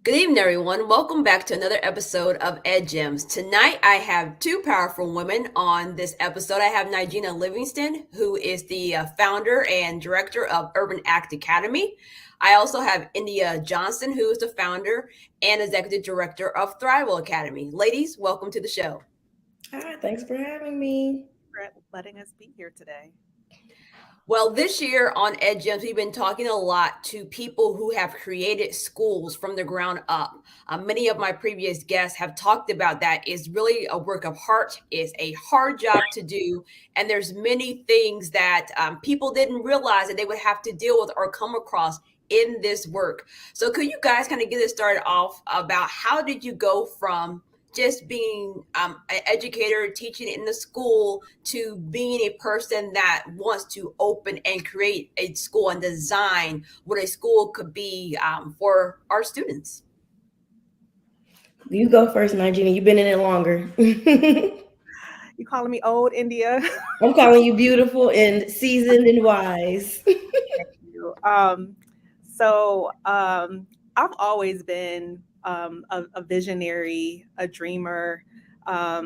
Good evening, everyone. Welcome back to another episode of EdGems. Tonight, I have two powerful women on this episode. I have Nigina Livingston, who is the founder and director of Urban Act Academy. I also have India Johnson, who is the founder and executive director of Thrival Academy. Ladies, welcome to the show. Hi, thanks for having me. For letting us be here today. Well, this year on EdGems, we've been talking a lot to people who have created schools from the ground up. Many of my previous guests have talked about that. It's really a work of art. It's a hard job to do, and there's many things that people didn't realize that they would have to deal with or come across in this work. So, could you guys kind of get us started off about how did you go from just being an educator teaching in the school to being a person that wants to open and create a school and design what a school could be for our students? You go first, Nigina. You've been in it longer. You calling me old, India? I'm calling you beautiful and seasoned and wise. Thank you. I've always been a visionary, a dreamer. I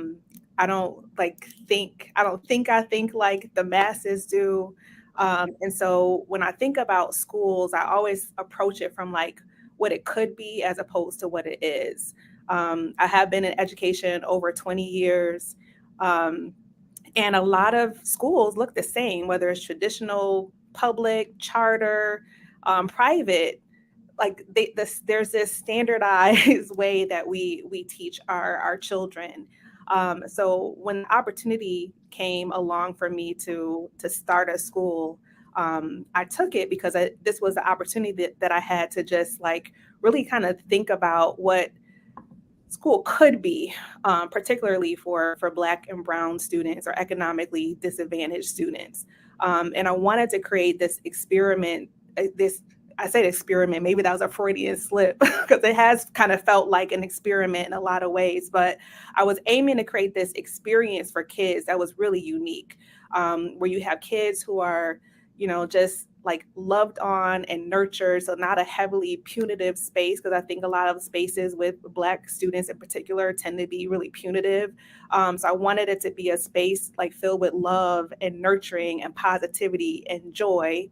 don't I think like the masses do. And so when I think about schools, I always approach it from like what it could be as opposed to what it is. I have been in education over 20 years. Um, and a lot of schools look the same, whether it's traditional, public, charter, private. Like there's this standardized way that we teach our children. So when the opportunity came along for me to start a school, I took it because this was the opportunity that I had to just like really kind of think about what school could be, particularly for Black and Brown students or economically disadvantaged students. And I wanted to create this experiment, I said experiment, maybe that was a Freudian slip because it has kind of felt like an experiment in a lot of ways, but I was aiming to create this experience for kids that was really unique, where you have kids who are, just like loved on and nurtured. So not a heavily punitive space, because I think a lot of spaces with Black students in particular tend to be really punitive. So I wanted it to be a space like filled with love and nurturing and positivity and joy.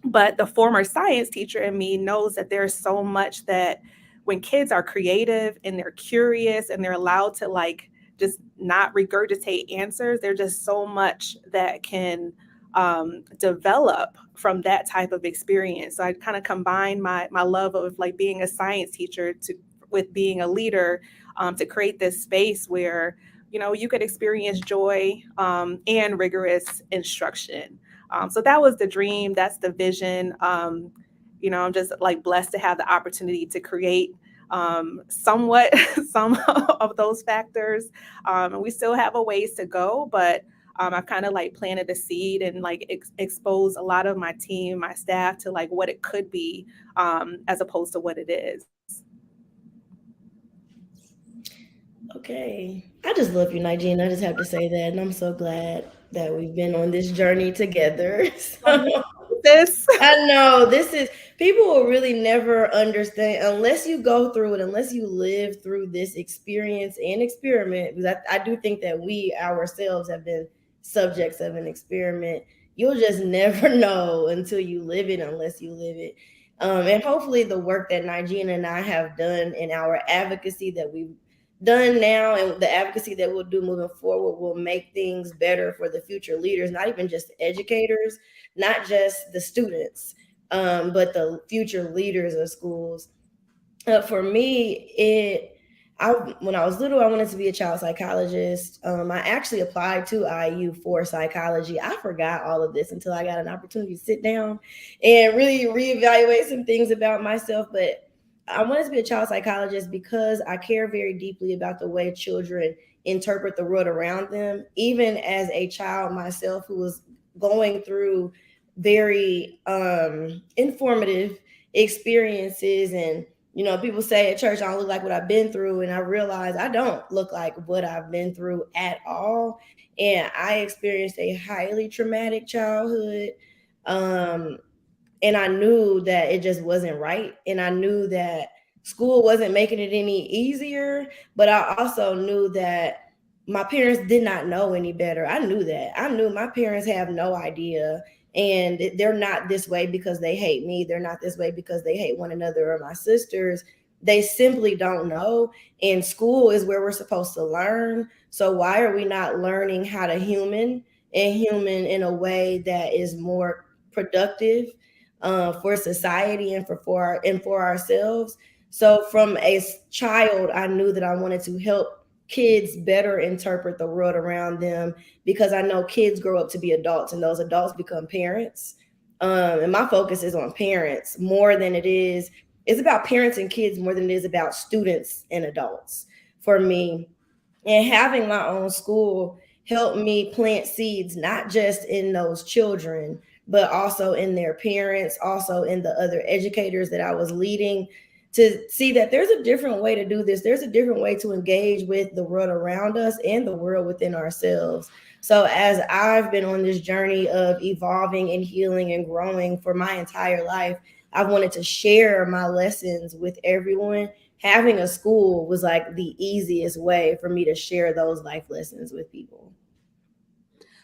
But the former science teacher in me knows that there's so much that when kids are creative and they're curious and they're allowed to like just not regurgitate answers, there's just so much that can develop from that type of experience. So I kind of combine my love of like being a science teacher with being a leader, to create this space where you could experience joy and rigorous instruction. So that was the dream. That's the vision. I'm just like blessed to have the opportunity to create somewhat some of those factors. And we still have a ways to go, but I've kind of like planted a seed and like expose a lot of my team, my staff to like what it could be, as opposed to what it is. Okay. I just love you, Nigina. I just have to say that. And I'm so glad that we've been on this journey together. Oh, So this. I know people will really never understand unless you go through it, unless you live through this experience and experiment. Because I do think that we ourselves have been subjects of an experiment. You'll just never know until you live it, unless you live it. And hopefully, the work that Nigina and I have done in our advocacy that we've done now and the advocacy that we'll do moving forward will make things better for the future leaders, not even just the educators, not just the students, but the future leaders of schools. For me, when I was little, I wanted to be a child psychologist. I actually applied to IU for psychology. I forgot all of this until I got an opportunity to sit down and really reevaluate some things about myself. But I wanted to be a child psychologist because I care very deeply about the way children interpret the world around them. Even as a child myself who was going through very informative experiences, and people say at church I don't look like what I've been through, and I realize I don't look like what I've been through at all. And I experienced a highly traumatic childhood. Um, And I knew that it just wasn't right. And I knew that school wasn't making it any easier. But I also knew that my parents did not know any better. I knew that. I knew my parents have no idea. And they're not this way because they hate me. They're not this way because they hate one another or my sisters. They simply don't know. And school is where we're supposed to learn. So why are we not learning how to human in a way that is more productive for society and for ourselves? So from a child, I knew that I wanted to help kids better interpret the world around them, because I know kids grow up to be adults and those adults become parents. And my focus is on parents more than it's about parents and kids more than it is about students and adults for me. And having my own school helped me plant seeds, not just in those children, but also in their parents, also in the other educators that I was leading, to see that there's a different way to do this. There's a different way to engage with the world around us and the world within ourselves. So, as I've been on this journey of evolving and healing and growing for my entire life, I wanted to share my lessons with everyone. Having a school was like the easiest way for me to share those life lessons with people.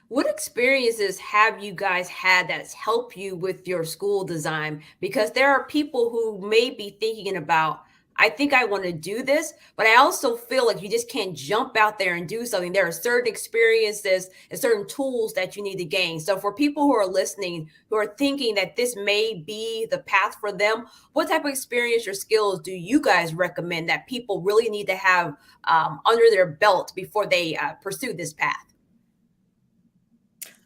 What experiences have you guys had that's helped you with your school design? Because there are people who may be thinking about, I think I want to do this, but I also feel like you just can't jump out there and do something. There are certain experiences and certain tools that you need to gain. So, for people who are listening, who are thinking that this may be the path for them, what type of experience or skills do you guys recommend that people really need to have under their belt before they pursue this path?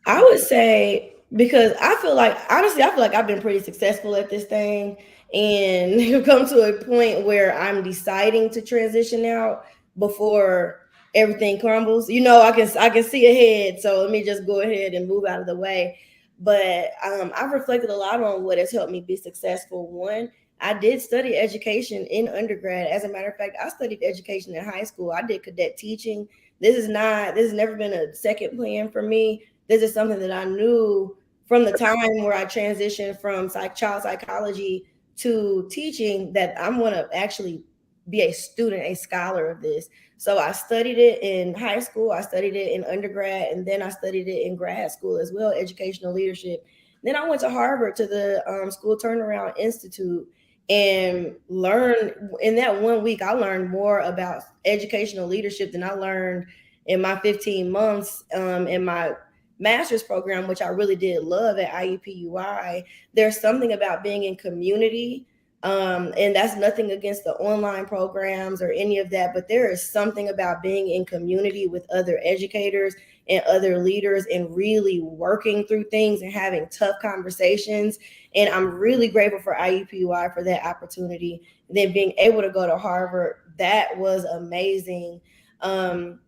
I would say, because I feel like, honestly, I feel like I've been pretty successful at this thing, and you come to a point where I'm deciding to transition out before everything crumbles. I can see ahead, so let me just go ahead and move out of the way. But I've reflected a lot on what has helped me be successful. One, I did study education in undergrad. As a matter of fact, I studied education in high school. I did cadet teaching. This has never been a second plan for me. This is something that I knew from the time where I transitioned from child psychology to teaching, that I'm going to actually be a student, a scholar of this. So I studied it in high school, I studied it in undergrad, and then I studied it in grad school as well, educational leadership. Then I went to Harvard to the School Turnaround Institute, and learned in that 1 week. I learned more about educational leadership than I learned in my 15 months in my master's program, which I really did love at IUPUI. There's something about being in community. And that's nothing against the online programs or any of that, but there is something about being in community with other educators and other leaders and really working through things and having tough conversations. And I'm really grateful for IUPUI for that opportunity. And then being able to go to Harvard, that was amazing. Um,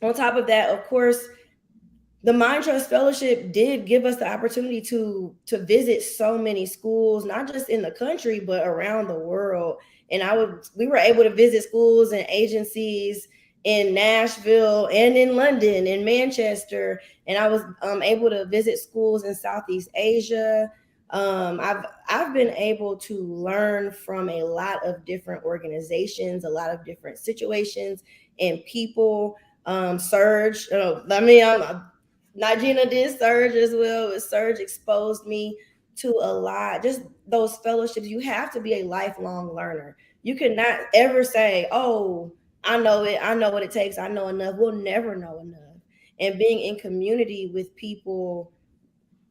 on top of that, of course, the Mind Trust Fellowship did give us the opportunity to visit so many schools, not just in the country but around the world. And we were able to visit schools and agencies in Nashville and in London and Manchester, and I was able to visit schools in Southeast Asia. I've been able to learn from a lot of different organizations, a lot of different situations and people. Surge, I mean, Nigina did Surge as well. But Surge exposed me to a lot. Just those fellowships, you have to be a lifelong learner. You cannot ever say, "Oh, I know it. I know what it takes. I know enough." We'll never know enough. And being in community with people,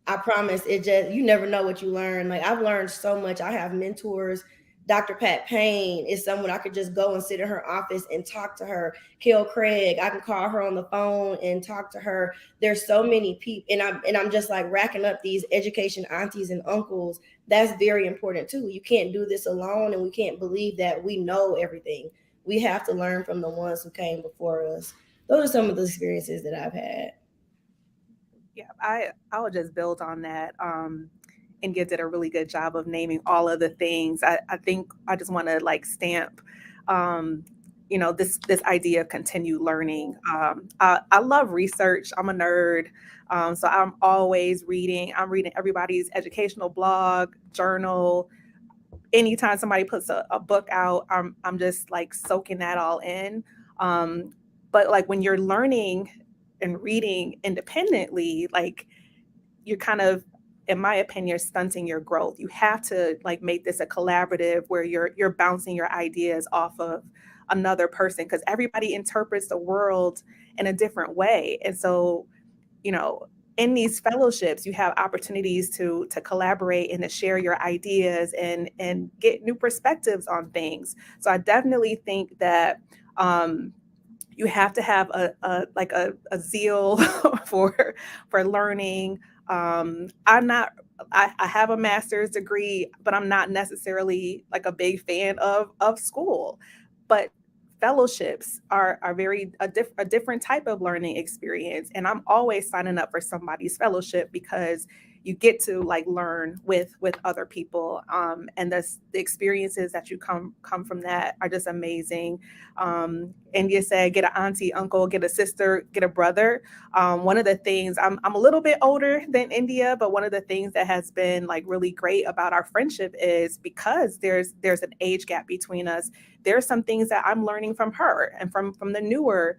I promise, it just, you never know what you learn. Like, I've learned so much. I have mentors. Dr. Pat Payne is someone I could just go and sit in her office and talk to her. Kel Craig, I can call her on the phone and talk to her. There's so many people, and I'm just like racking up these education aunties and uncles. That's very important too. You can't do this alone, and we can't believe that we know everything. We have to learn from the ones who came before us. Those are some of the experiences that I've had. Yeah, I would just build on that. And Gibbs did a really good job of naming all of the things. I think I just want to like stamp um, this idea of continued learning. I love research. I'm a nerd. So I'm always reading. I'm reading everybody's educational blog, journal. Anytime somebody puts a book out, I'm just like soaking that all in. Um, but like when you're learning and reading independently, like you're kind of, in my opinion, stunting your growth. You have to like make this a collaborative where you're bouncing your ideas off of another person, because everybody interprets the world in a different way. And so, you know, in these fellowships, you have opportunities to collaborate and to share your ideas and get new perspectives on things. So I definitely think that you have to have a zeal for learning. I'm not. I have a master's degree, but I'm not necessarily like a big fan of school. But fellowships are a different type of learning experience, and I'm always signing up for somebody's fellowship because you get to like learn with other people, and the experiences that you come from that are just amazing. India said, get an auntie, uncle, get a sister, get a brother. One of the things, I'm a little bit older than India, but one of the things that has been like really great about our friendship is because there's an age gap between us. There's some things that I'm learning from her and from the newer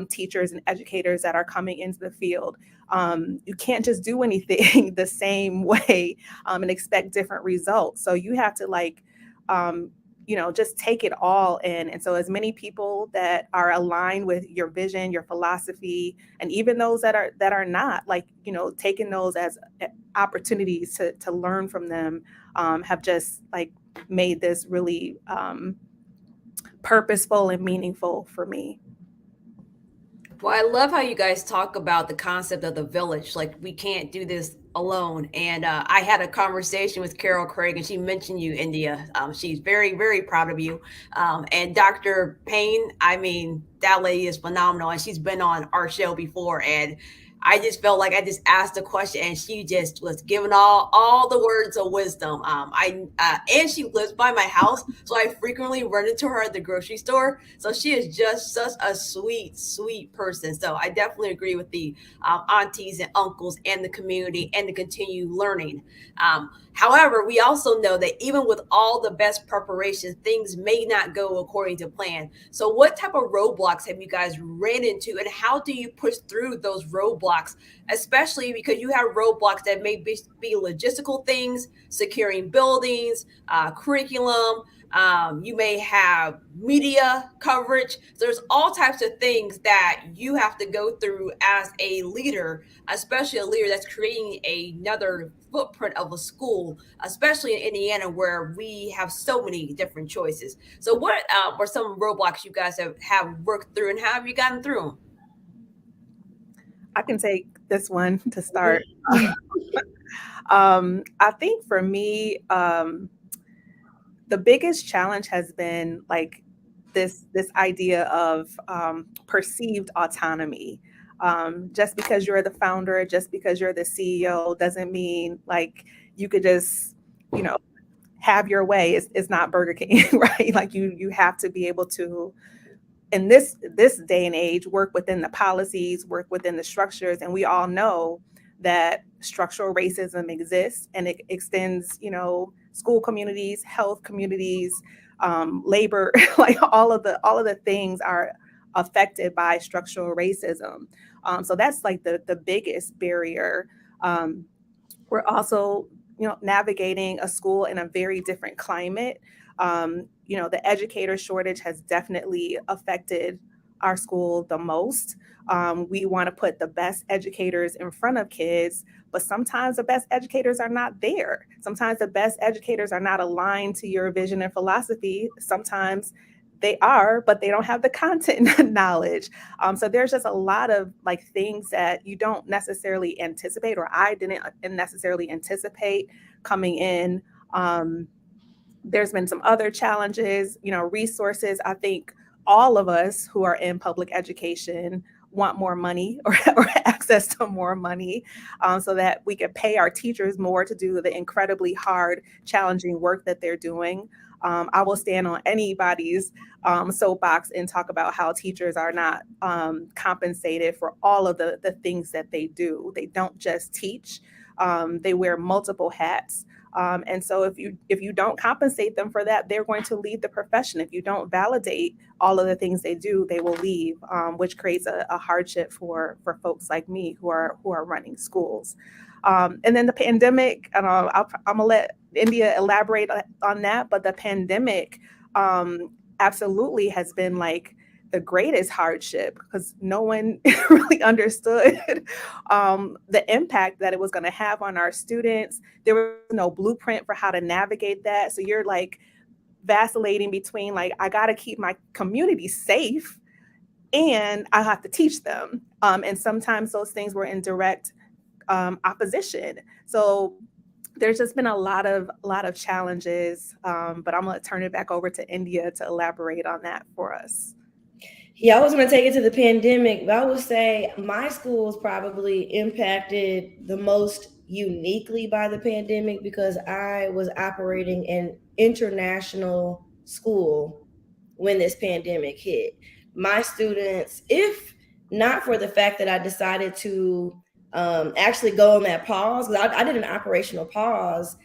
teachers and educators that are coming into the field. You can't just do anything the same way and expect different results. So you have to like, just take it all in. And so as many people that are aligned with your vision, your philosophy, and even those that are not, like, taking those as opportunities to learn from them, have just like made this really purposeful and meaningful for me. Well, I love how you guys talk about the concept of the village. Like, we can't do this alone. And I had a conversation with Carol Craig, and she mentioned you, India. She's very, very proud of you. And Dr. Payne, I mean, that lady is phenomenal. And she's been on our show before. And I just felt like I just asked a question, and she just was giving all the words of wisdom. And she lives by my house, so I frequently run into her at the grocery store. So she is just such a sweet, sweet person. So I definitely agree with the aunties and uncles and the community and the continued learning. However, we also know that even with all the best preparation, things may not go according to plan. So, what type of roadblocks have you guys ran into, and how do you push through those roadblocks? Especially because you have roadblocks that may be logistical things, securing buildings, curriculum. You may have media coverage. So there's all types of things that you have to go through as a leader, especially a leader that's creating another footprint of a school, especially in Indiana where we have so many different choices. So, what were some roadblocks you guys have worked through, and how have you gotten through them? I can take this one to start. I think for me, the biggest challenge has been like this idea of perceived autonomy. Just because you're the founder, just because you're the CEO, doesn't mean like you could just, you know, have your way. It's not Burger King, right? Like you have to be able to, in this day and age, work within the policies, work within the structures, and we all know that structural racism exists and it extends, school communities, health communities, labor, like all of the things are affected by structural racism. So that's like the biggest barrier. We're also, navigating a school in a very different climate. The educator shortage has definitely affected our school the most. We want to put the best educators in front of kids, but sometimes the best educators are not there. Sometimes the best educators are not aligned to your vision and philosophy. Sometimes they are, but they don't have the content knowledge. So there's just a lot of like things that you don't necessarily anticipate, or I didn't necessarily anticipate coming in. There's been some other challenges, resources. I think all of us who are in public education want more money or access to more money, so that we can pay our teachers more to do the incredibly hard, challenging work that they're doing. I will stand on anybody's soapbox and talk about how teachers are not compensated for all of the things that they do. They don't just teach, they wear multiple hats. And so if you don't compensate them for that, they're going to leave the profession. If you don't validate all of the things they do, they will leave, which creates a hardship for folks like me who are running schools. And then the pandemic, I'm gonna let India elaborate on that, but the pandemic absolutely has been like the greatest hardship because no one really understood the impact that it was going to have on our students. There was no blueprint for how to navigate that. So you're like vacillating between like, I got to keep my community safe and I have to teach them. And sometimes those things were in direct opposition. So there's just been a lot of challenges, but I'm going to turn it back over to India to elaborate on that for us. Yeah, I was going to take it to the pandemic, but I would say my school was probably impacted the most uniquely by the pandemic because I was operating an international school when this pandemic hit. My students, if not for the fact that I decided to actually go on that pause, because I did an operational pause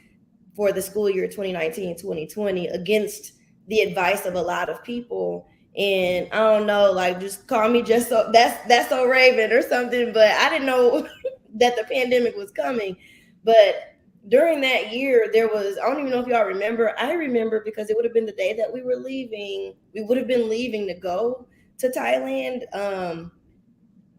for the school year 2019-2020 against the advice of a lot of people. And I don't know, like just call me just so that's so Raven or something, but I didn't know that the pandemic was coming. But during that year, there was, I don't even know if y'all remember. I remember because it would have been the day that we were leaving. We would have been leaving to go to Thailand.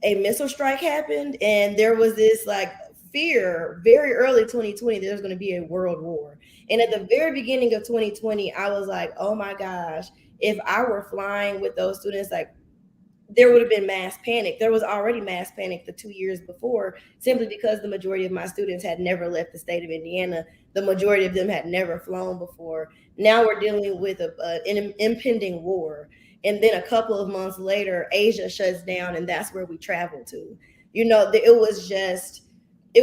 A missile strike happened, and there was this like fear very early 2020 that there's going to be a world war. And at the very beginning of 2020, I was like, oh my gosh, if I were flying with those students, like there would have been mass panic. There was already mass panic the 2 years before, simply because the majority of my students had never left the state of Indiana. The majority of them had never flown before. Now we're dealing with an impending war. And then a couple of months later, Asia shuts down, and that's where we travel to. It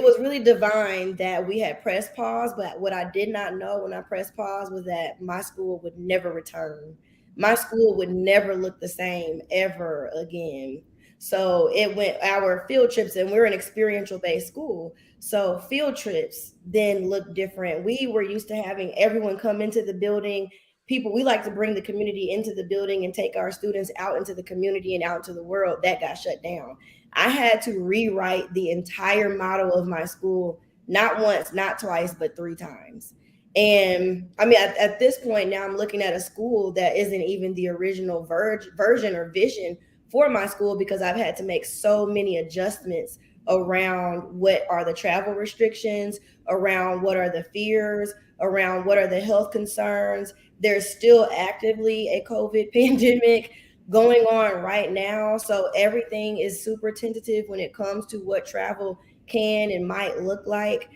was really divine that we had pressed pause. But what I did not know when I pressed pause was that my school would never return. My school would never look the same ever again. So it went our field trips, and we're an experiential based school. So field trips then look different. We were used to having everyone come into the building. People, we like to bring the community into the building and take our students out into the community and out into the world. That got shut down. I had to rewrite the entire model of my school, not once, not twice, but 3 times. And I mean, at this point now, I'm looking at a school that isn't even the original version or vision for my school because I've had to make so many adjustments around what are the travel restrictions, around what are the fears, around what are the health concerns. There's still actively a COVID pandemic going on right now. So everything is super tentative when it comes to what travel can and might look like.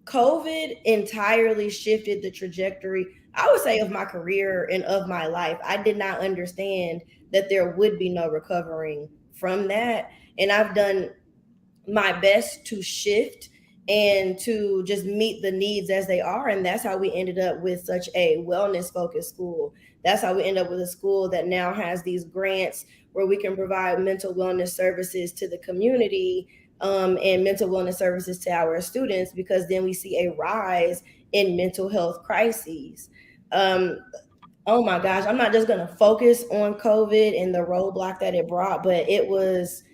COVID entirely shifted the trajectory, I would say, of my career and of my life. I did not understand that there would be no recovering from that. And I've done my best to shift and to just meet the needs as they are. And that's how we ended up with such a wellness focused school. That's how we end up with a school that now has these grants where we can provide mental wellness services to the community, and mental wellness services to our students, because then we see a rise in mental health crises. Um, oh my gosh, I'm not just going to focus on COVID and the roadblock that it brought, but it was,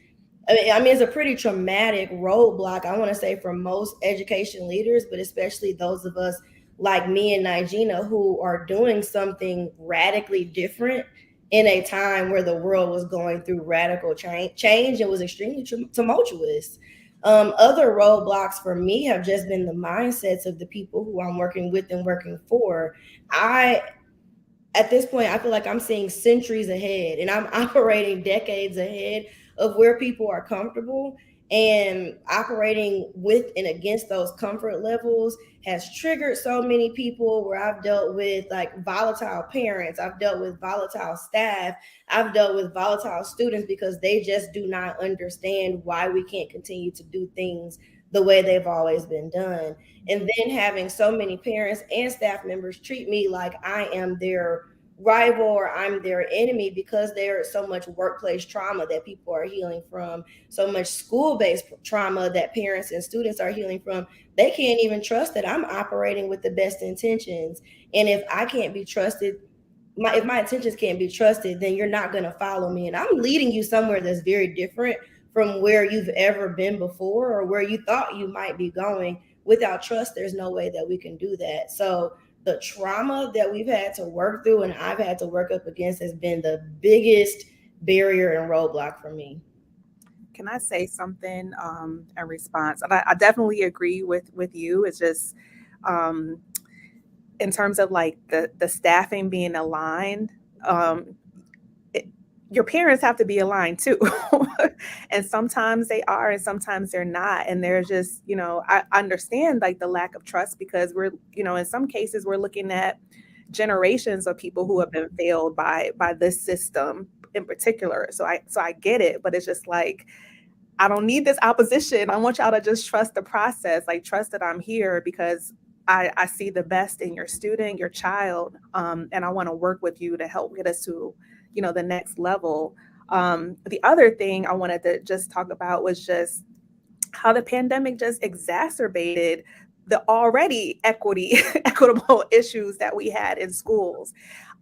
I mean, it's a pretty traumatic roadblock, I want to say, for most education leaders, but especially those of us like me and Nigina who are doing something radically different in a time where the world was going through radical change and was extremely tumultuous. Other roadblocks for me have just been the mindsets of the people who I'm working with and working for. At this point, I feel like I'm seeing centuries ahead and I'm operating decades ahead of where people are comfortable. And operating with and against those comfort levels has triggered so many people, where I've dealt with like volatile parents, I've dealt with volatile staff, I've dealt with volatile students, because they just do not understand why we can't continue to do things the way they've always been done. And then having so many parents and staff members treat me like I am their rival or I'm their enemy, because there's so much workplace trauma that people are healing from, so much school-based trauma that parents and students are healing from. They can't even trust that I'm operating with the best intentions. And if I can't be trusted, if my intentions can't be trusted, then you're not going to follow me, and I'm leading you somewhere that's very different from where you've ever been before, or where you thought you might be going. Without trust, there's no way that we can do that. So the trauma that we've had to work through and I've had to work up against has been the biggest barrier and roadblock for me. Can I say something in response? I definitely agree with you. It's just um, in terms of like the staffing being aligned. Um, your parents have to be aligned too. And sometimes they are and sometimes they're not. And they're just, I understand like the lack of trust, because we're, in some cases we're looking at generations of people who have been failed by this system in particular. So I get it, but it's just like, I don't need this opposition. I want y'all to just trust the process, like trust that I'm here because I see the best in your student, your child, and I want to work with you to help get us to, the next level. The other thing I wanted to just talk about was just how the pandemic just exacerbated the already equitable issues that we had in schools.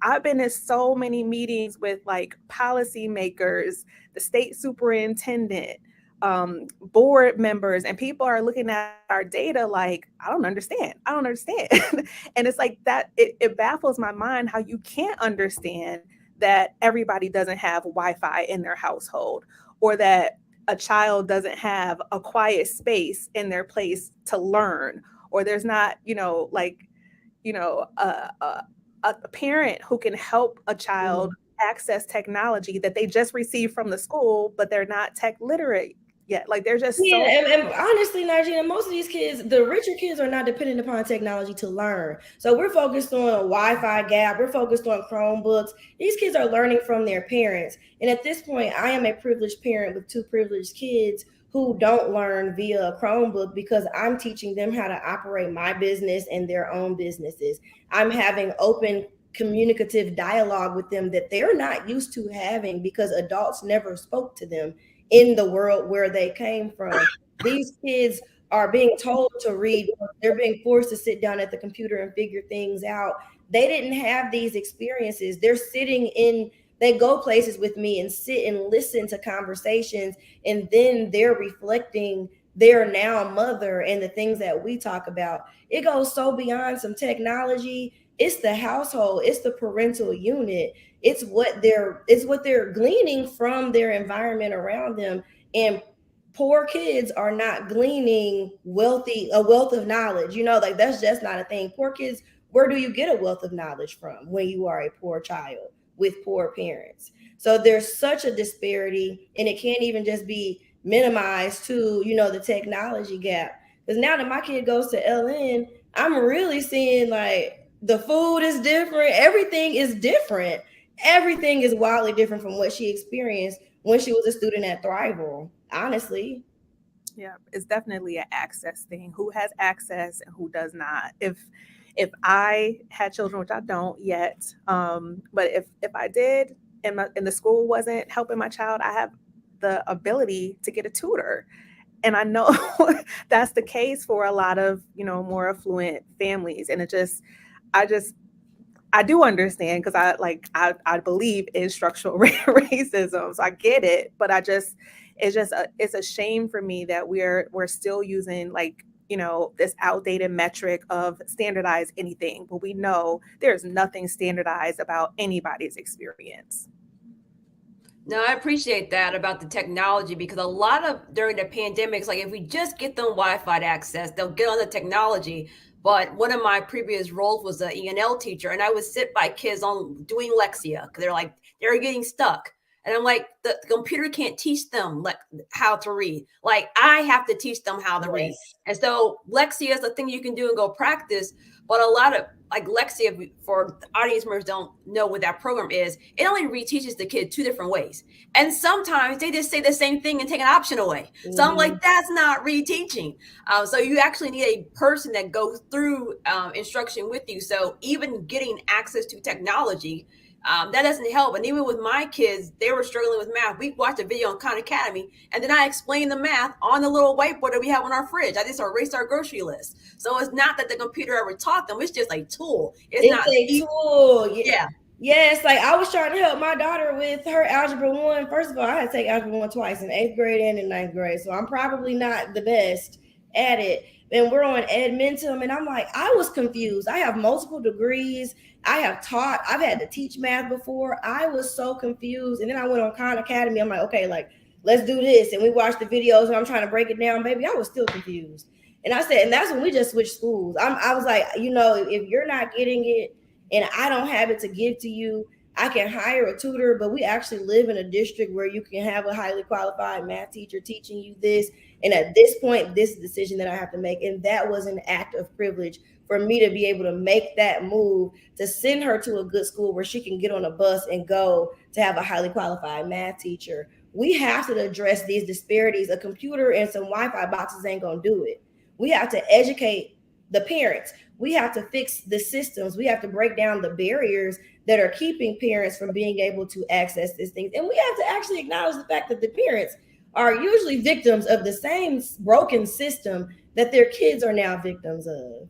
I've been in so many meetings with like policymakers, the state superintendent, board members, and people are looking at our data like, I don't understand. I don't understand. And it's like that, it baffles my mind how you can't understand that everybody doesn't have Wi-Fi in their household, or that a child doesn't have a quiet space in their place to learn, or there's not, a parent who can help a child access technology that they just received from the school, but they're not tech literate yet. Like they're just Yeah, and honestly, Nigel, most of these kids, the richer kids, are not dependent upon technology to learn. So we're focused on a Wi-Fi gap. We're focused on Chromebooks. These kids are learning from their parents. And at this point, I am a privileged parent with two privileged kids who don't learn via a Chromebook, because I'm teaching them how to operate my business and their own businesses. I'm having open communicative dialogue with them that they're not used to having, because adults never spoke to them in the world where they came from. These kids are being told to read, they're being forced to sit down at the computer and figure things out. They didn't have these experiences. They're sitting in, they go places with me and sit and listen to conversations, and then they're reflecting their now mother and the things that we talk about. It goes so beyond some technology. It's the household, it's the parental unit, it's what they're gleaning from their environment around them. And poor kids are not gleaning a wealth of knowledge. Like that's just not a thing. Poor kids, where do you get a wealth of knowledge from when you are a poor child with poor parents? So there's such a disparity, and it can't even just be minimized to the technology gap. Because now that my kid goes to LN, I'm really seeing like the food is different, everything is different, everything is wildly different from what she experienced when she was a student at Thrival, honestly. Yeah, it's definitely an access thing. Who has access and who does not? If I had children, which I don't yet, but if I did, and the school wasn't helping my child, I have the ability to get a tutor. And I know that's the case for a lot of, more affluent families. And I do understand, because I believe in structural racism, so I get it. But it's a shame for me that we're still using like, this outdated metric of standardize anything, but we know there's nothing standardized about anybody's experience. No, I appreciate that about the technology, because a lot of during the pandemics, like if we just get them Wi-Fi access, they'll get on the technology. But one of my previous roles was an ENL teacher, and I would sit by kids on doing Lexia because they're getting stuck. And I'm like, the computer can't teach them like how to read. Like I have to teach them how to read. Yes. And so Lexia is a thing you can do and go practice. But a lot of like Lexia, for the audience members don't know what that program is, it only reteaches the kid two different ways. And sometimes they just say the same thing and take an option away. So I'm like, that's not reteaching. So you actually need a person that goes through instruction with you. So even getting access to technology, that doesn't help. And even with my kids, they were struggling with math. We watched a video on Khan Academy, and then I explained the math on the little whiteboard that we have on our fridge. I just erased our grocery list. So it's not that the computer ever taught them; it's just a tool. It's not a tool. Yeah. Yes, like I was trying to help my daughter with her algebra 1. First of all, I had to take algebra 1 twice, in 8th grade and in 9th grade. So I'm probably not the best at it. And we're on Edmentum, and I'm like, I was confused. I have multiple degrees. I've had to teach math before. I was so confused. And then I went on Khan Academy. I'm like, okay, like, let's do this. And we watched the videos, and I'm trying to break it down. Baby, I was still confused. And I said, and that's when we just switched schools. I was like, if you're not getting it, and I don't have it to give to you, I can hire a tutor, but we actually live in a district where you can have a highly qualified math teacher teaching you this. And at this point, this is a decision that I have to make. And that was an act of privilege for me to be able to make that move, to send her to a good school where she can get on a bus and go to have a highly qualified math teacher. We have to address these disparities. A computer and some Wi-Fi boxes ain't going to do it. We have to educate the parents. We have to fix the systems. We have to break down the barriers that are keeping parents from being able to access these things. And we have to actually acknowledge the fact that the parents are usually victims of the same broken system that their kids are now victims of.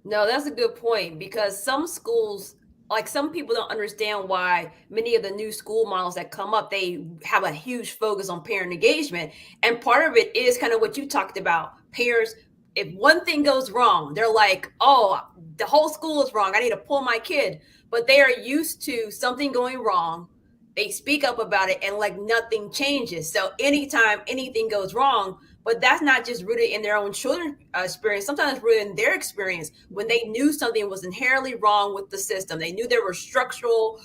No, that's a good point, because some schools, like some people don't understand why many of the new school models that come up, they have a huge focus on parent engagement. And part of it is kind of what you talked about. Parents, if one thing goes wrong, they're like, oh, the whole school is wrong. I need to pull my kid. But they are used to something going wrong. They speak up about it and like nothing changes. So anytime anything goes wrong, but that's not just rooted in their own children's experience. Sometimes it's rooted in their experience when they knew something was inherently wrong with the system. They knew there were structural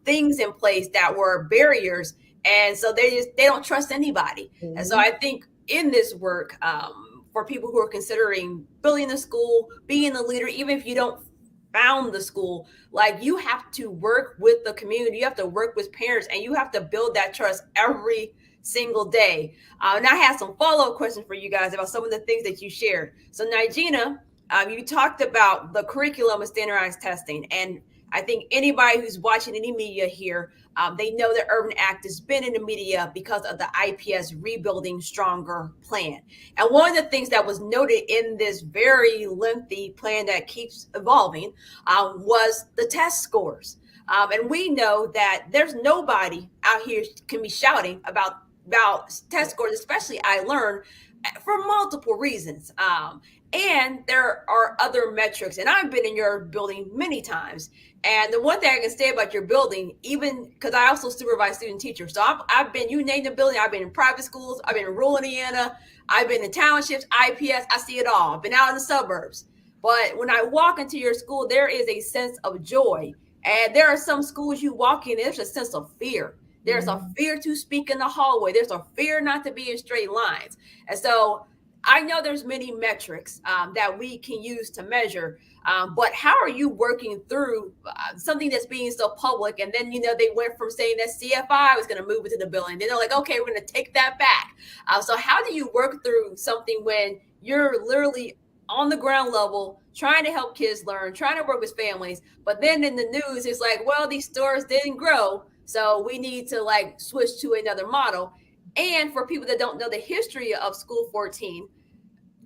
things in place that were barriers. And so they don't trust anybody. Mm-hmm. And so I think in this work, for people who are considering building a school, being a leader, even if you don't found the school, like you have to work with the community, you have to work with parents, and you have to build that trust every single day. And I have some follow-up questions for you guys about some of the things that you shared. So Nigina, you talked about the curriculum of standardized testing, and I think anybody who's watching any media here, they know that Urban Act has been in the media because of the IPS Rebuilding Stronger plan. And one of the things that was noted in this very lengthy plan that keeps evolving was the test scores. And we know that there's nobody out here can be shouting about test scores, especially I Learn, for multiple reasons. And there are other metrics. And I've been in your building many times. And the one thing I can say about your building, even because I also supervise student teachers. So I've been, you named the building, I've been in private schools, I've been in rural Indiana, I've been in townships, IPS, I see it all. I've been out in the suburbs. But when I walk into your school, there is a sense of joy. And there are some schools you walk in, there's a sense of fear. There's a fear to speak in the hallway. There's a fear not to be in straight lines. And so I know there's many metrics that we can use to measure, but how are you working through something that's being so public? And then, they went from saying that CFI was going to move into the building. Then they're like, okay, we're going to take that back. So how do you work through something when you're literally on the ground level, trying to help kids learn, trying to work with families, but then in the news, it's like, well, these stores didn't grow, so we need to switch to another model. And for people that don't know the history of School 14,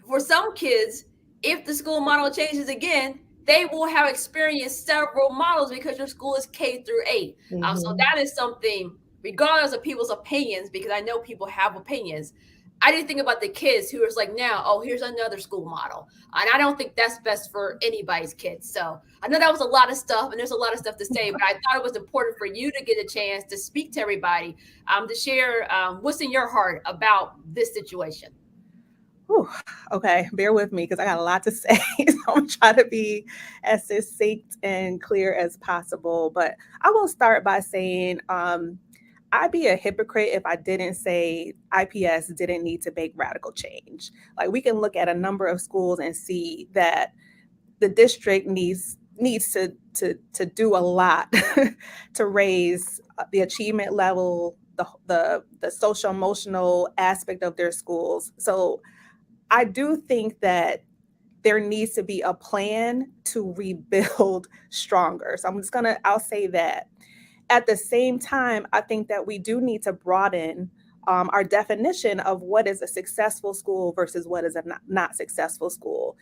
for some kids, if the school model changes again, they will have experienced several models because your school is K through 8. Mm-hmm. So that is something, regardless of people's opinions, because I know people have opinions, I didn't think about the kids who was like, now, oh, here's another school model. And I don't think that's best for anybody's kids. So I know that was a lot of stuff, and there's a lot of stuff to say, but I thought it was important for you to get a chance to speak to everybody, to share what's in your heart about this situation. Whew, okay, bear with me because I got a lot to say. So I'm gonna try to be as succinct and clear as possible. But I will start by saying I'd be a hypocrite if I didn't say IPS didn't need to make radical change. Like we can look at a number of schools and see that the district needs to do a lot to raise the achievement level, the social emotional aspect of their schools. So I do think that there needs to be a plan to rebuild stronger. So I'll say that. At the same time, I think that we do need to broaden our definition of what is a successful school versus what is a not successful school.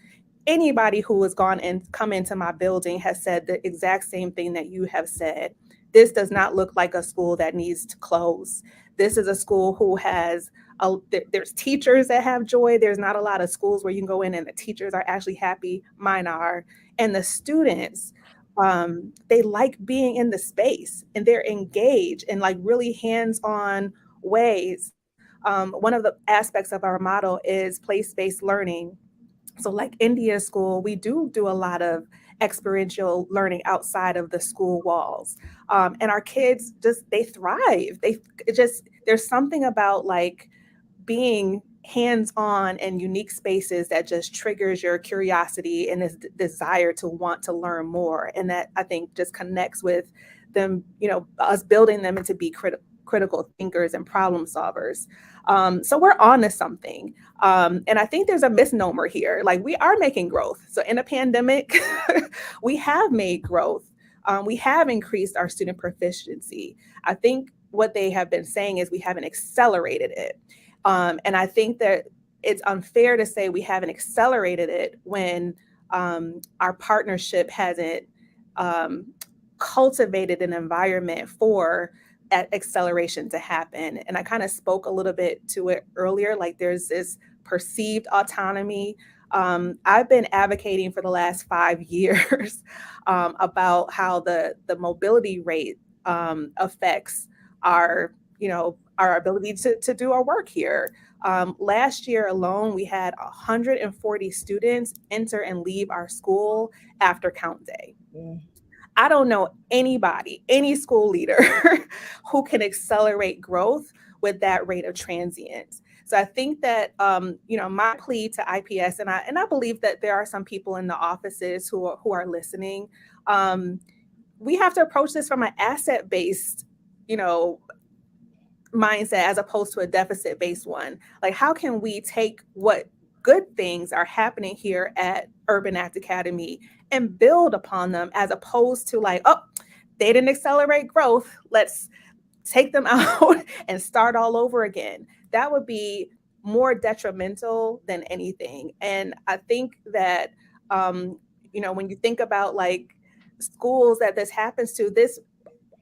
Anybody who has gone and come into my building has said the exact same thing that you have said. This does not look like a school that needs to close. This is a school who has there's teachers that have joy. There's not a lot of schools where you can go in and the teachers are actually happy. Mine are. And the students, they like being in the space and they're engaged in like really hands-on ways. One of the aspects of our model is place-based learning. So like India school, we do a lot of experiential learning outside of the school walls. And our kids they thrive. There's something about like being hands-on and unique spaces that just triggers your curiosity and this desire to want to learn more. And that I think just connects with them, us building them into be critical thinkers and problem solvers. So we're on to something. And I think there's a misnomer here. Like we are making growth. So in a pandemic, we have made growth. We have increased our student proficiency. I think what they have been saying is we haven't accelerated it. And I think that it's unfair to say we haven't accelerated it when our partnership hasn't cultivated an environment for acceleration to happen. And I kind of spoke a little bit to it earlier, like there's this perceived autonomy. I've been advocating for the last 5 years about how the mobility rate affects our ability to do our work here. Last year alone, we had 140 students enter and leave our school after count day. I don't know anybody, any school leader who can accelerate growth with that rate of transience. So I think that my plea to IPS, and I believe that there are some people in the offices who are listening. We have to approach this from an asset-based, mindset as opposed to a deficit-based one. Like, how can we take what good things are happening here at Urban Act Academy and build upon them, as opposed to like, oh, they didn't accelerate growth, let's take them out and start all over again. That would be more detrimental than anything. And I think that when you think about like schools that this happens to, this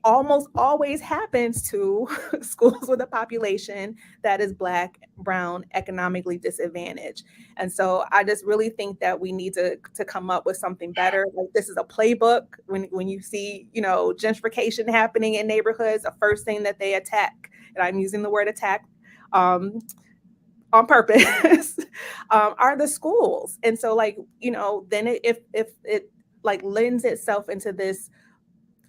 almost always happens to schools with a population that is Black, brown, economically disadvantaged. And so I just really think that we need to come up with something better. Like, this is a playbook. When you see, gentrification happening in neighborhoods, the first thing that they attack, and I'm using the word attack on purpose, are the schools. And so then if it like lends itself into this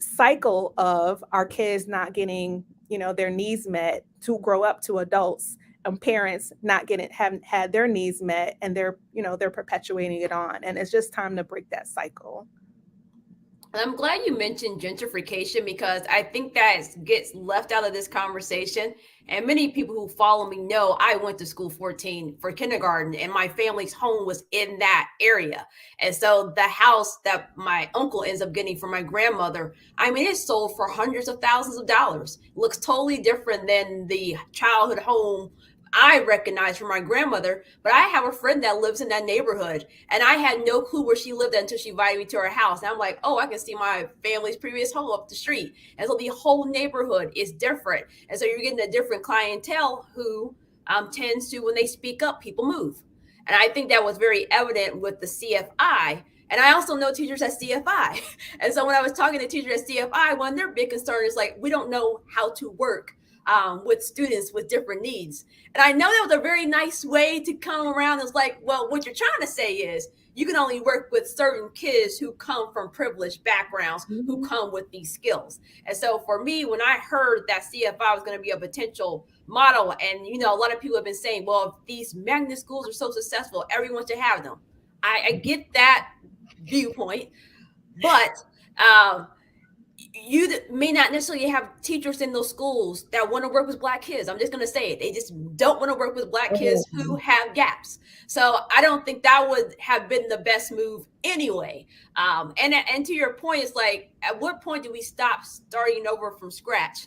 cycle of our kids not getting, their needs met to grow up to adults, and parents haven't had their needs met, and they're perpetuating it on. And it's just time to break that cycle. And I'm glad you mentioned gentrification, because I think that gets left out of this conversation. And many people who follow me know I went to school for kindergarten, and my family's home was in that area. And so the house that my uncle ends up getting from my grandmother, it's sold for hundreds of thousands of dollars. It looks totally different than the childhood home I recognize from my grandmother. But I have a friend that lives in that neighborhood, and I had no clue where she lived until she invited me to her house. And I'm like, oh, I can see my family's previous home up the street. And so the whole neighborhood is different. And so you're getting a different clientele who tends to, when they speak up, people move. And I think that was very evident with the CFI. And I also know teachers at CFI. And so when I was talking to teachers at CFI, one of their big concern is like, we don't know how to work with students with different needs. And I know that was a very nice way to come around. It's like, well, what you're trying to say is you can only work with certain kids who come from privileged backgrounds, who come with these skills. And so for me, when I heard that CFI was going to be a potential model, and a lot of people have been saying, well, if these magnet schools are so successful, everyone should have them. I get that viewpoint, but you may not necessarily have teachers in those schools that want to work with Black kids. I'm just going to say it. They just don't want to work with Black kids who have gaps. So I don't think that would have been the best move anyway. And to your point, it's like, at what point do we stop starting over from scratch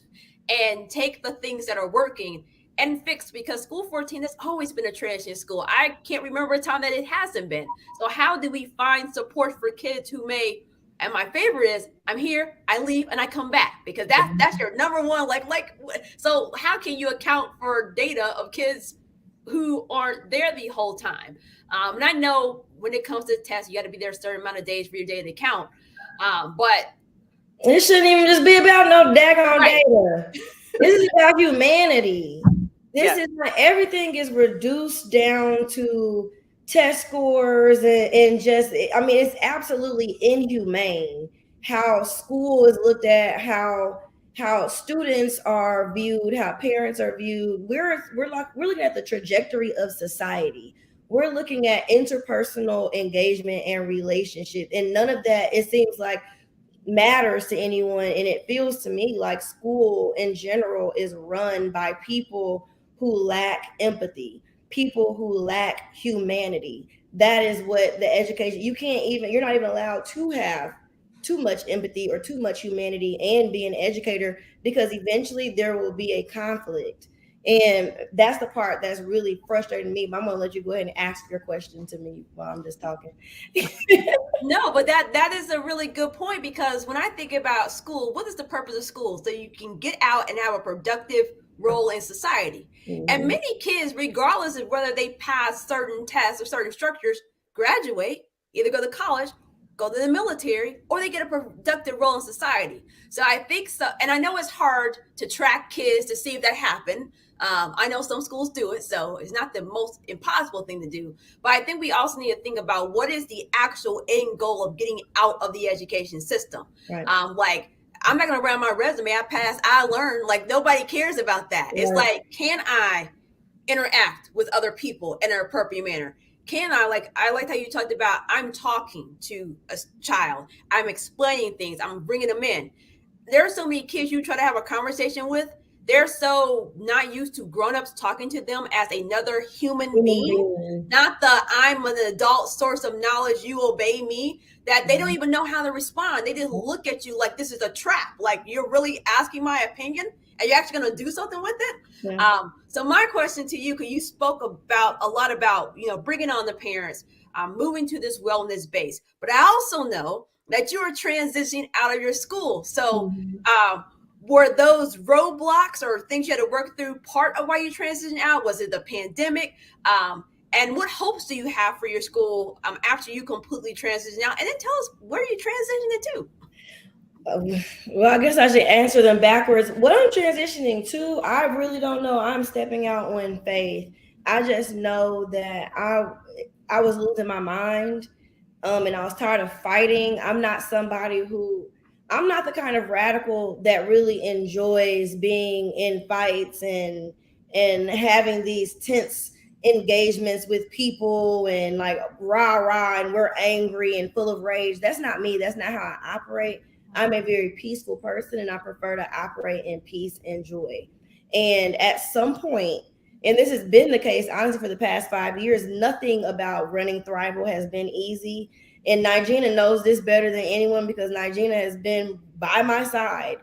and take the things that are working and fix? Because School 14 has always been a transition school. I can't remember a time that it hasn't been. So how do we find support for kids who may, and my favorite is, I'm here, I leave, and I come back, because that's your number one. So how can you account for data of kids who aren't there the whole time? And I know when it comes to tests, you got to be there a certain amount of days for your data to count. But it shouldn't even just be about no daggone data. This is about humanity. This is not, everything is reduced down to test scores and just, I mean, it's absolutely inhumane how school is looked at, how students are viewed, how parents are viewed. We're looking at the trajectory of society. We're looking at interpersonal engagement and relationship, and none of that, it seems like, matters to anyone. And it feels to me like school in general is run by people who lack empathy, people who lack humanity. That is what the education, you're not even allowed to have too much empathy or too much humanity and be an educator, because eventually there will be a conflict. And that's the part that's really frustrating me. But I'm gonna let you go ahead and ask your question to me while I'm just talking. No, but that is a really good point, because when I think about school, what is the purpose of school? So you can get out and have a productive role in society. And many kids, regardless of whether they pass certain tests or certain structures, graduate, either go to college, go to the military, or they get a productive role in society. So I think so. And I know it's hard to track kids to see if that happened. I know some schools do it, so it's not the most impossible thing to do. But I think we also need to think about what is the actual end goal of getting out of the education system. Right. I'm not going to write my resume, I passed, I learned. Like, nobody cares about that. Yeah. It's like, can I interact with other people in an appropriate manner? Can I liked how you talked about, I'm talking to a child, I'm explaining things, I'm bringing them in. There are so many kids you try to have a conversation with, they're so not used to grown-ups talking to them as another human being, not the I'm an adult source of knowledge, you obey me, that they don't even know how to respond. They just look at you like this is a trap, like you're really asking my opinion and you're actually going to do something with it. Yeah. So my question to you, because you spoke a lot about bringing on the parents, moving to this wellness base, but I also know that you are transitioning out of your school. So were those roadblocks or things you had to work through part of why you transitioned out? Was it the pandemic? And what hopes do you have for your school after you completely transition out? And then tell us, where are you transitioning to? Well, I guess I should answer them backwards. What I'm transitioning to, I really don't know. I'm stepping out on faith. I just know that I was losing my mind, and I was tired of fighting. I'm not the kind of radical that really enjoys being in fights and having these tense engagements with people and like rah and we're angry and full of rage. That's not me. That's not how I operate. I'm a very peaceful person, and I prefer to operate in peace and joy. And at some point, and this has been the case honestly for the past 5 years, nothing about running Thrival has been easy. And Nigina knows this better than anyone, because Nigina has been by my side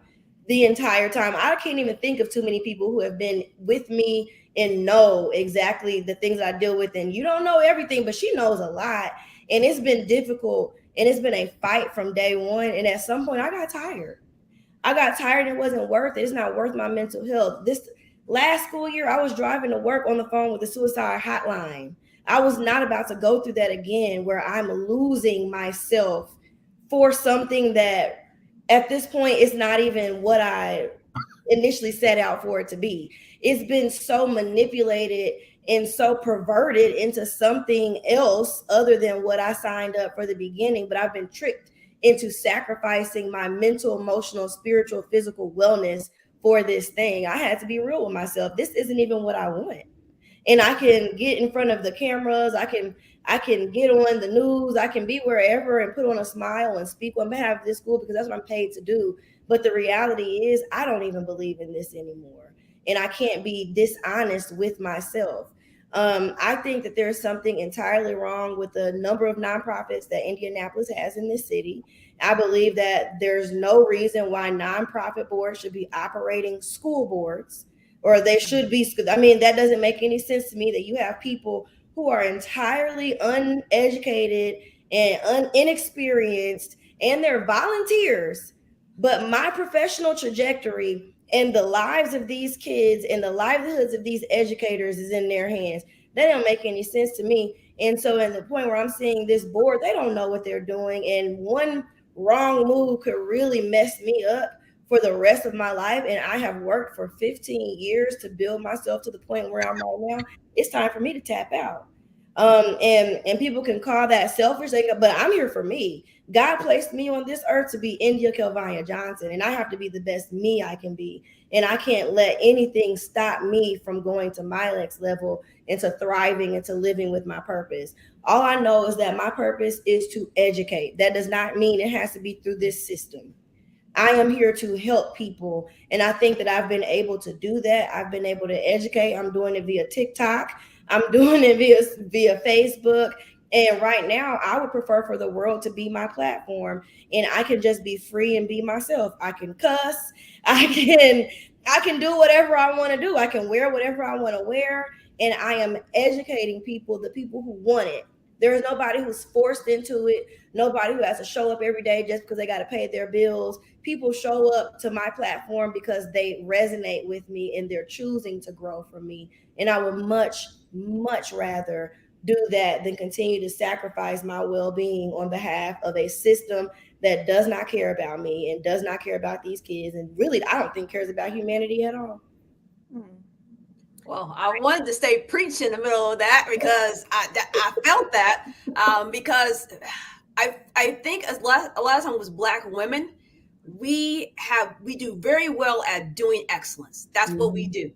the entire time. I can't even think of too many people who have been with me and know exactly the things I deal with. And you don't know everything, but she knows a lot. And it's been difficult, and it's been a fight from day one. And at some point I got tired. It wasn't worth it. It's not worth my mental health. This last school year, I was driving to work on the phone with the suicide hotline. I was not about to go through that again, where I'm losing myself for something that at this point is not even what I initially set out for it to be. It's been so manipulated and so perverted into something else other than what I signed up for the beginning. But I've been tricked into sacrificing my mental, emotional, spiritual, physical wellness for this thing. I had to be real with myself. This isn't even what I want. And I can get in front of the cameras. I can get on the news. I can be wherever and put on a smile and speak on behalf of this school because that's what I'm paid to do. But the reality is, I don't even believe in this anymore, and I can't be dishonest with myself. I think that there's something entirely wrong with the number of nonprofits that Indianapolis has in this city. I believe that there's no reason why nonprofit boards should be operating school boards, or they should be. I mean, that doesn't make any sense to me that you have people who are entirely uneducated and inexperienced, and they're volunteers. But my professional trajectory and the lives of these kids and the livelihoods of these educators is in their hands. That don't make any sense to me. And so, in the point where I'm seeing this board, they don't know what they're doing, and one wrong move could really mess me up for the rest of my life. And I have worked for 15 years to build myself to the point where I'm right now. It's time for me to tap out. And people can call that selfish, but I'm here for me. God placed me on this earth to be India Kelvania Johnson, and I have to be the best me I can be. And I can't let anything stop me from going to my next level and to thriving and to living with my purpose. All I know is that my purpose is to educate. That does not mean it has to be through this system. I am here to help people. And I think that I've been able to do that. I've been able to educate. I'm doing it via TikTok. I'm doing it via Facebook. And right now, I would prefer for the world to be my platform, and I can just be free and be myself. I can cuss. I can do whatever I want to do. I can wear whatever I want to wear, and I am educating people, the people who want it. There is nobody who's forced into it. Nobody who has to show up every day just because they got to pay their bills. People show up to my platform because they resonate with me and they're choosing to grow from me. And I would much, much rather do that than continue to sacrifice my well-being on behalf of a system that does not care about me and does not care about these kids, and really I don't think cares about humanity at all. Well, I wanted to stay preach in the middle of that because I felt that because I think a lot of times with Black women, we do very well at doing excellence. That's what we do,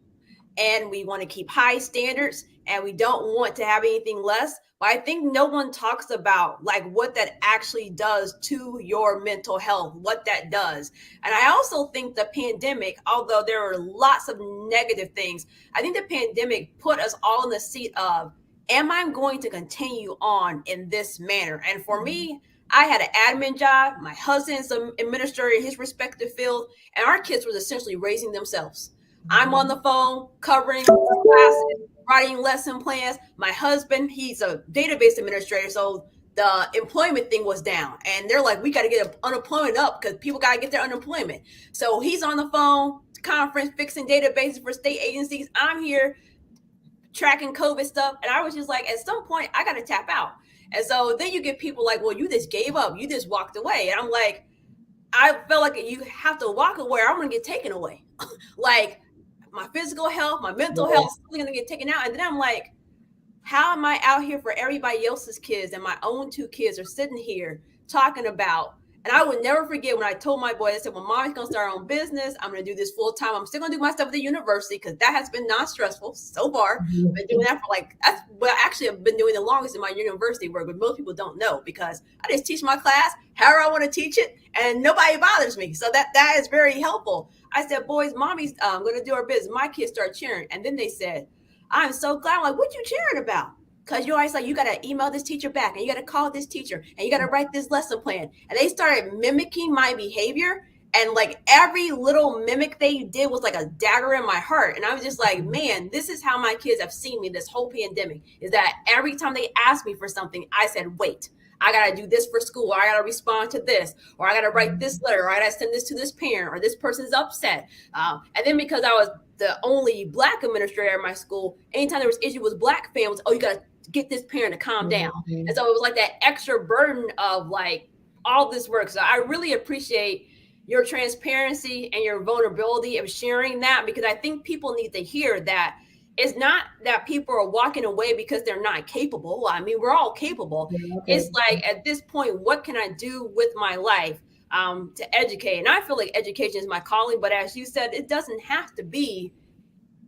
and we want to keep high standards, and we don't want to have anything less. But I think no one talks about like what that actually does to your mental health, what that does. And I also think the pandemic, although there are lots of negative things, I think the pandemic put us all in the seat of, am I going to continue on in this manner? And for me, I had an admin job. My husband's an administrator in his respective field, and our kids were essentially raising themselves. I'm on the phone covering classes, writing lesson plans. My husband, he's a database administrator, so the employment thing was down. And they're like, we got to get unemployment up because people got to get their unemployment. So he's on the phone, conference, fixing databases for state agencies. I'm here tracking COVID stuff. And I was just like, at some point, I got to tap out. And so then you get people like, well, you just gave up. You just walked away. And I'm like, I felt like you have to walk away or I'm going to get taken away. Like, my physical health, my mental health, something gonna get taken out. And then I'm like, how am I out here for everybody else's kids? And my own two kids are sitting here talking about, and I would never forget when I told my boy, I said, well, mommy's gonna start her own business. I'm gonna do this full time. I'm still gonna do my stuff at the university because that has been non-stressful so far. I've been doing that for that's what actually I've been doing the longest in my university work, but most people don't know because I just teach my class however I want to teach it and nobody bothers me. So that is very helpful. I said, boys, mommy's going to do her business. My kids start cheering. And then they said, I'm so glad. I'm like, what you cheering about? Because you're always like, you got to email this teacher back and you got to call this teacher and you got to write this lesson plan. And they started mimicking my behavior. And like every little mimic they did was like a dagger in my heart. And I was just like, man, this is how my kids have seen me this whole pandemic, is that every time they asked me for something, I said, wait. I got to do this for school, or I got to respond to this, or I got to write this letter, or I got to send this to this parent, or this person's upset. And then because I was the only Black administrator at my school, anytime there was issue with Black families, oh, you got to get this parent to calm down. And so it was like that extra burden of like all this work. So I really appreciate your transparency and your vulnerability of sharing that, because I think people need to hear that it's not that people are walking away because they're not capable. I mean, we're all capable. Yeah, It's okay. like at this point, what can I do with my life to educate? And I feel like education is my calling, but as you said, it doesn't have to be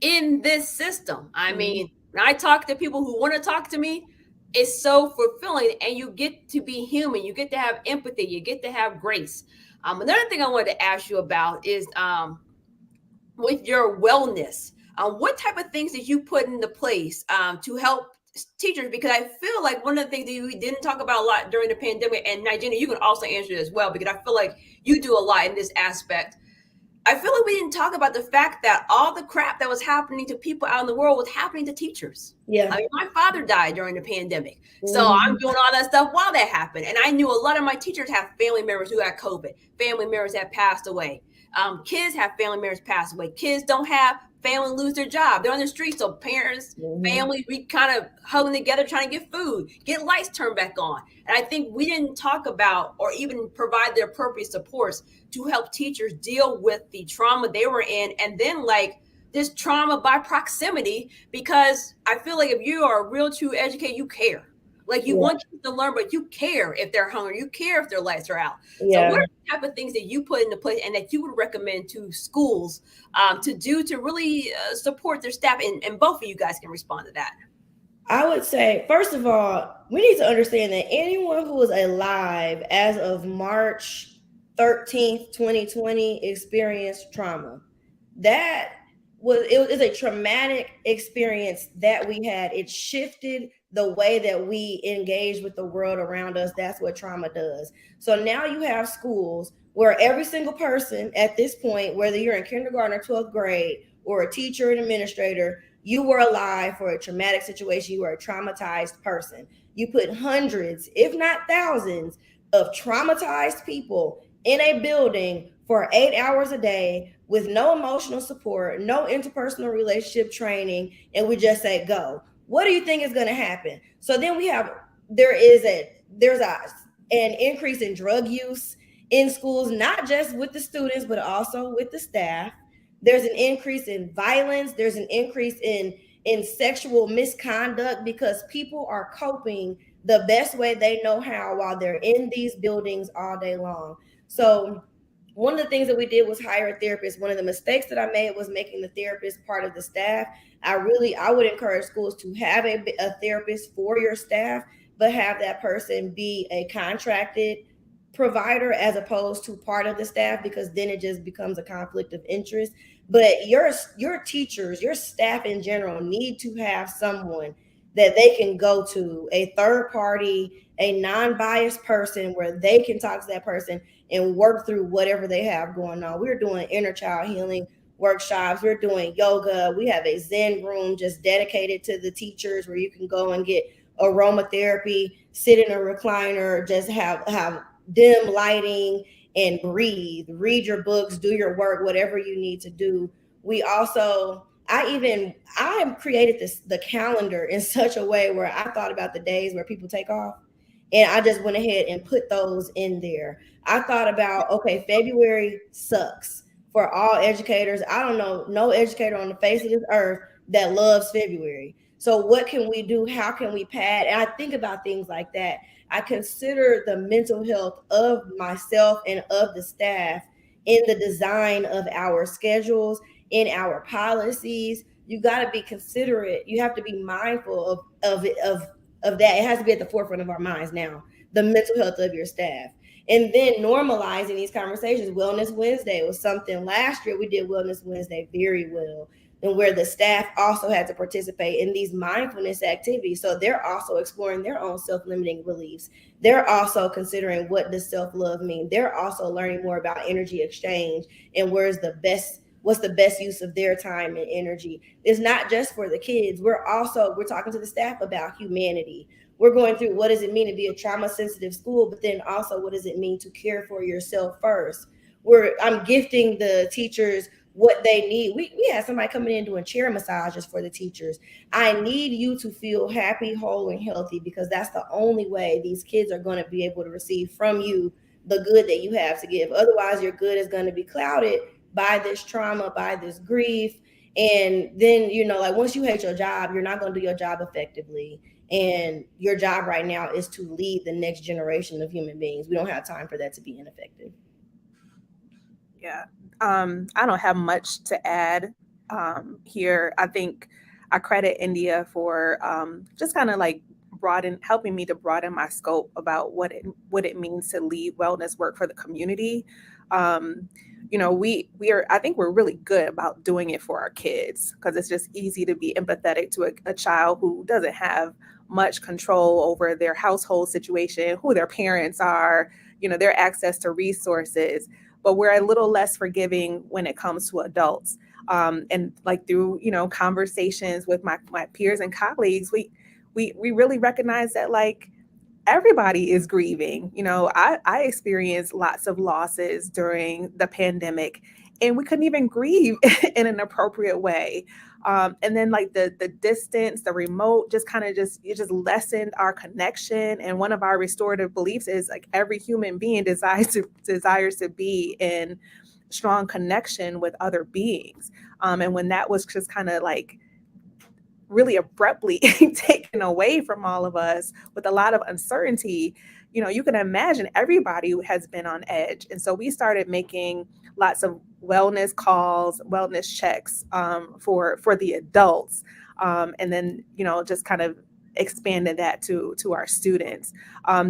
in this system. I Mhm. mean, when I talk to people who want to talk to me, it's so fulfilling, and you get to be human. You get to have empathy. You get to have grace. Another thing I wanted to ask you about is with your wellness. What type of things did you put into place to help teachers? Because I feel like one of the things that we didn't talk about a lot during the pandemic, and Nigeria, you can also answer it as well, because I feel like you do a lot in this aspect. I feel like we didn't talk about the fact that all the crap that was happening to people out in the world was happening to teachers. I Yeah. mean, my father died during the pandemic. So I'm Mhm. doing all that stuff while that happened. And I knew a lot of my teachers have family members who had COVID, family members that passed away. Kids have family members pass away. Kids don't have family lose their job. They're on the street. So parents, Mhm. families, we kind of huddling together trying to get food, get lights turned back on. And I think we didn't talk about or even provide the appropriate supports to help teachers deal with the trauma they were in, and then like this trauma by proximity, because I feel like if you are a real true educator, you care. Like you Yeah. want kids to learn, but you care if they're hungry, you care if their lights are out. So what Yeah. are the type of things that you put into place and that you would recommend to schools to do to really support their staff? And both of you guys can respond to that. I would say, first of all, we need to understand that anyone who is alive as of March 13th, 2020, experienced trauma. That is a traumatic experience that we had. It shifted the way that we engage with the world around us. That's what trauma does. So now you have schools where every single person at this point, whether you're in kindergarten or 12th grade, or a teacher and administrator, you were alive for a traumatic situation. You were a traumatized person. You put hundreds, if not thousands, of traumatized people in a building for 8 hours a day with no emotional support, no interpersonal relationship training, and we just say go. What do you think is going to happen? So then we have there's an increase in drug use in schools, not just with the students but also with the staff. There's an increase in violence. There's an increase in sexual misconduct because people are coping the best way they know how while they're in these buildings all day long. So one of the things that we did was hire a therapist. One of the mistakes that I made was making the therapist part of the staff. I would encourage schools to have a therapist for your staff, but have that person be a contracted provider as opposed to part of the staff, because then it just becomes a conflict of interest. But your teachers, your staff in general, need to have someone that they can go to, a third party, a non-biased person where they can talk to that person and work through whatever they have going on. We're doing inner child healing workshops, we're doing yoga, we have a Zen room just dedicated to the teachers where you can go and get aromatherapy, sit in a recliner, just have dim lighting and breathe, read your books, do your work, whatever you need to do. We also I created the calendar in such a way where I thought about the days where people take off, and I just went ahead and put those in there. I thought about, okay, February sucks for all educators. I don't know no educator on the face of this earth that loves February. So what can we do? How can we pad? And I think about things like that. I consider the mental health of myself and of the staff in the design of our schedules, in our policies. You got to be considerate. You have to be mindful of that. It has to be at the forefront of our minds now. The mental health of your staff, and then normalizing these conversations. Wellness Wednesday was something last year. We did Wellness Wednesday very well, and where the staff also had to participate in these mindfulness activities. So they're also exploring their own self-limiting beliefs. They're also considering, what does self-love mean? They're also learning more about energy exchange and what's the best use of their time and energy. It's not just for the kids. We're talking to the staff about humanity. We're going through, what does it mean to be a trauma sensitive school, but then also what does it mean to care for yourself first. I'm gifting the teachers what they need. We had somebody coming in doing chair massages for the teachers. I need you to feel happy, whole, and healthy, because that's the only way these kids are going to be able to receive from you the good that you have to give. Otherwise, your good is going to be clouded by this trauma, by this grief. And then, like once you hate your job, you're not going to do your job effectively. And your job right now is to lead the next generation of human beings. We don't have time for that to be ineffective. Yeah. I don't have much to add here. I think I credit India for just kind of like helping me to broaden my scope about what it means to lead wellness work for the community. Um, I think we're really good about doing it for our kids, because it's just easy to be empathetic to a child who doesn't have much control over their household situation, who their parents are, their access to resources. But we're a little less forgiving when it comes to adults. And like through, conversations with my peers and colleagues, we really recognize that like everybody is grieving. I experienced lots of losses during the pandemic, and we couldn't even grieve in an appropriate way. And then like the distance, the remote, it just lessened our connection. And one of our restorative beliefs is like every human being desires to be in strong connection with other beings. And when that was just kind of like really abruptly taken away from all of us with a lot of uncertainty, you can imagine everybody has been on edge. And so we started making lots of wellness calls, wellness checks for the adults. And then, just kind of expanded that to our students.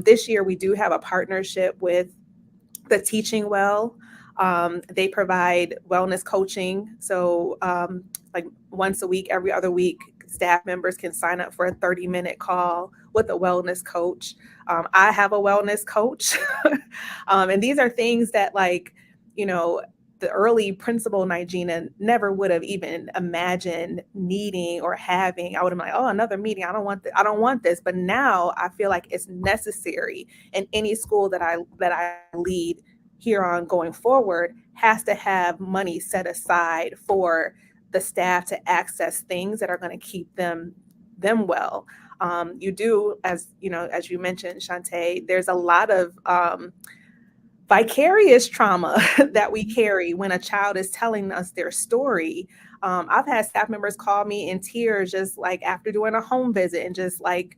This year, we do have a partnership with the Teaching Well. They provide wellness coaching. So like once a week, every other week, staff members can sign up for a 30-minute call with a wellness coach. I have a wellness coach. And these are things that like, the early principal Nigina never would have even imagined needing or having. I would have been like, oh, another meeting. I don't want this. But now I feel like it's necessary. And any school that I lead here on going forward has to have money set aside for the staff to access things that are going to keep them well. You do, as you mentioned, Shantae, there's a lot of vicarious trauma that we carry when a child is telling us their story. I've had staff members call me in tears just like after doing a home visit and just like,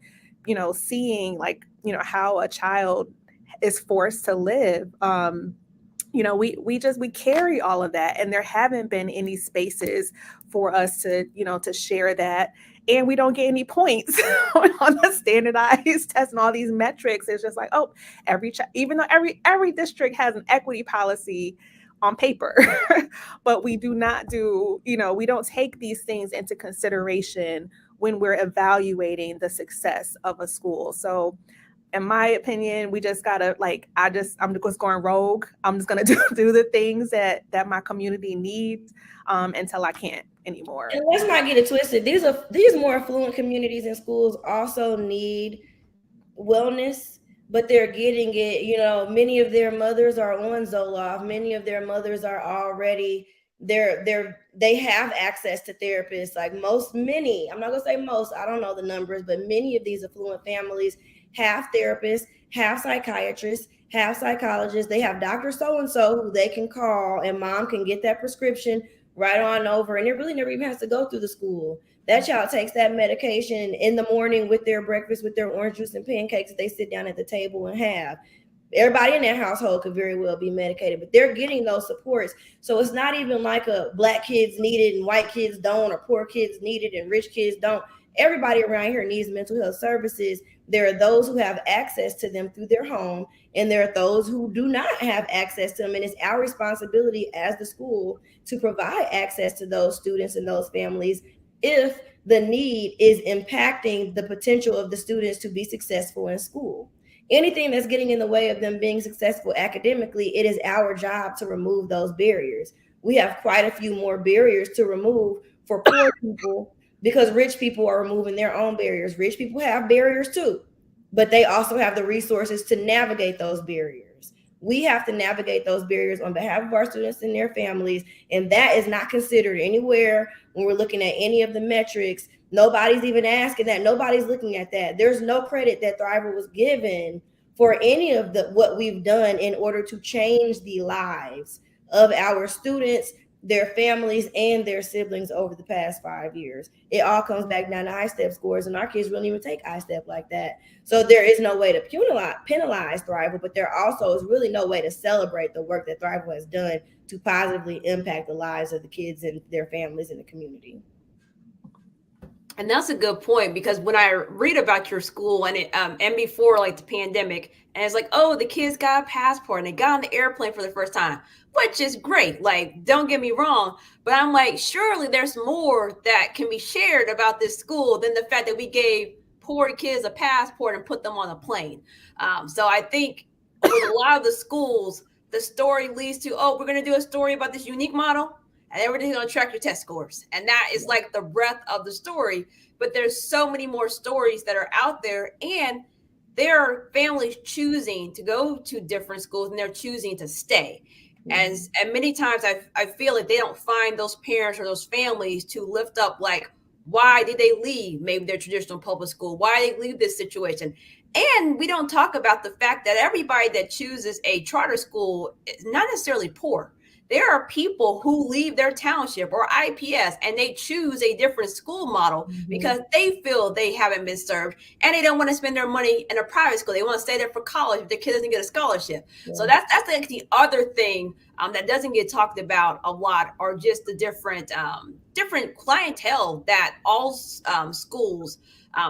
seeing like, how a child is forced to live. We carry all of that, and there haven't been any spaces for us to, to share that. And we don't get any points on the standardized test and all these metrics. It's just like, oh, even though every district has an equity policy on paper, but we do not do, we don't take these things into consideration when we're evaluating the success of a school. So in my opinion, we just gotta I'm just going rogue. I'm just gonna do the things that my community needs until I can't anymore. And let's not get it twisted. These more affluent communities and schools also need wellness, but they're getting it. Many of their mothers are on Zoloft. Many of their mothers are already they have access to therapists. Like many, I'm not gonna say most, I don't know the numbers, but many of these affluent families have therapists, have psychiatrists, have psychologists. They have Dr. So-and-so who they can call, and mom can get that prescription right on over. And it really never even has to go through the school. That child takes that medication in the morning with their breakfast, with their orange juice and pancakes that they sit down at the table and have. Everybody in that household could very well be medicated, but they're getting those supports. So it's not even like a black kids need it and white kids don't, or poor kids need it and rich kids don't. Everybody around here needs mental health services. There are those who have access to them through their home, and there are those who do not have access to them. And it's our responsibility as the school to provide access to those students and those families if the need is impacting the potential of the students to be successful in school. Anything that's getting in the way of them being successful academically, it is our job to remove those barriers. We have quite a few more barriers to remove for poor people, because rich people are removing their own barriers. Rich people have barriers too, but they also have the resources to navigate those barriers. We have to navigate those barriers on behalf of our students and their families, and that is not considered anywhere when we're looking at any of the metrics. Nobody's even asking that. Nobody's looking at that. There's no credit that Thriver was given for any of the what we've done in order to change the lives of our students, their families, and their siblings over the past 5 years. It all comes back down to ISTEP scores, and our kids don't even take ISTEP like that. So there is no way to penalize Thrival, but there also is really no way to celebrate the work that Thrival has done to positively impact the lives of the kids and their families in the community. And that's a good point, because when I read about your school and before like the pandemic, and it's like, oh, the kids got a passport and they got on the airplane for the first time, which is great. Like, don't get me wrong, but I'm like, surely there's more that can be shared about this school than the fact that we gave poor kids a passport and put them on a plane. So I think with a lot of the schools, the story leads to, oh, we're going to do a story about this unique model, and everything's going to track your test scores. And that is like the breadth of the story. But there's so many more stories that are out there, and there are families choosing to go to different schools, and they're choosing to stay. And many times I feel like they don't find those parents or those families to lift up, like, why did they leave maybe their traditional public school? Why did they leave this situation? And we don't talk about the fact that everybody that chooses a charter school is not necessarily poor. There are people who leave their township or IPS and they choose a different school model because they feel they haven't been served, and they don't want to spend their money in a private school. They want to stay there for college if their kid doesn't get a scholarship. Yeah. So that's like the other thing that doesn't get talked about a lot, or just the different clientele that all schools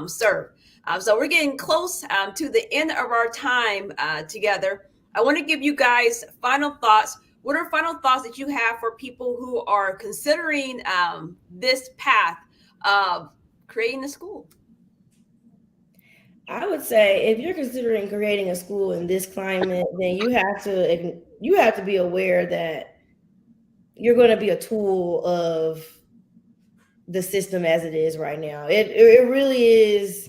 serve. So we're getting close to the end of our time together. I want to give you guys final thoughts. What are final thoughts that you have for people who are considering this path of creating a school? I would say if you're considering creating a school in this climate, then you have to be aware that you're going to be a tool of the system as it is right now. It really is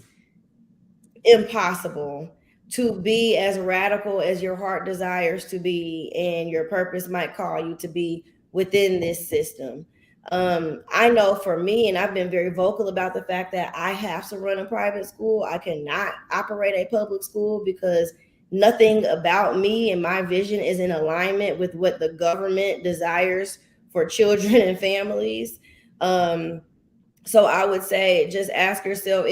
impossible to be as radical as your heart desires to be and your purpose might call you to be within this system. I know for me, and I've been very vocal about the fact that I have to run a private school. I cannot operate a public school because nothing about me and my vision is in alignment with what the government desires for children and families. So I would say just ask yourself,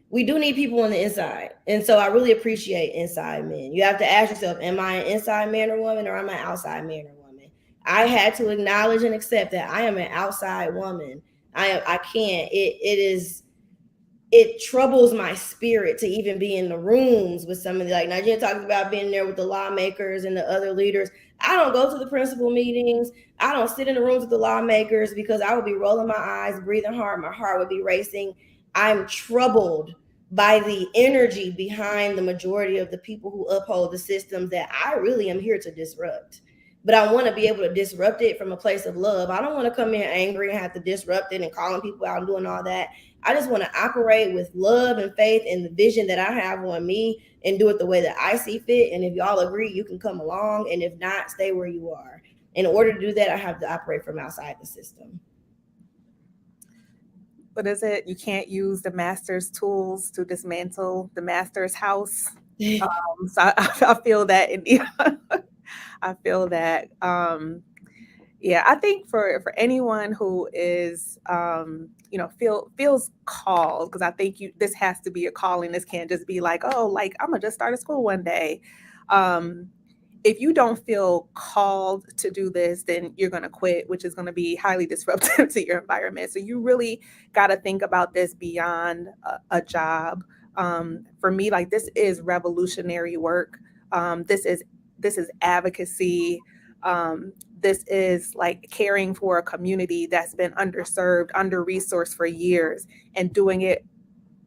we do need people on the inside. And so I really appreciate inside men. You have to ask yourself, am I an inside man or woman, or am I an outside man or woman? I had to acknowledge and accept that I am an outside woman. I can't. It troubles my spirit to even be in the rooms with some of the, like Nigeria talks about being there with the lawmakers and the other leaders. I don't go to the principal meetings. I don't sit in the rooms with the lawmakers because I would be rolling my eyes, breathing hard. My heart would be racing. I'm troubled by the energy behind the majority of the people who uphold the systems that I really am here to disrupt. But I want to be able to disrupt it from a place of love. I don't want to come in angry and have to disrupt it and calling people out and doing all that. I just want to operate with love and faith and the vision that I have on me and do it the way that I see fit. And if y'all agree, you can come along. And if not, stay where you are. In order to do that, I have to operate from outside the system. What is it? You can't use the master's tools to dismantle the master's house. So I feel that. I feel that. Yeah, I think for anyone who is, feels called, because I think this has to be a calling. This can't just be like, oh, like I'm gonna just start a school one day. If you don't feel called to do this, then you're going to quit, which is going to be highly disruptive to your environment. So you really got to think about this beyond a job. For me, like, this is revolutionary work. This is advocacy. This is like caring for a community that's been underserved, under-resourced for years, and doing it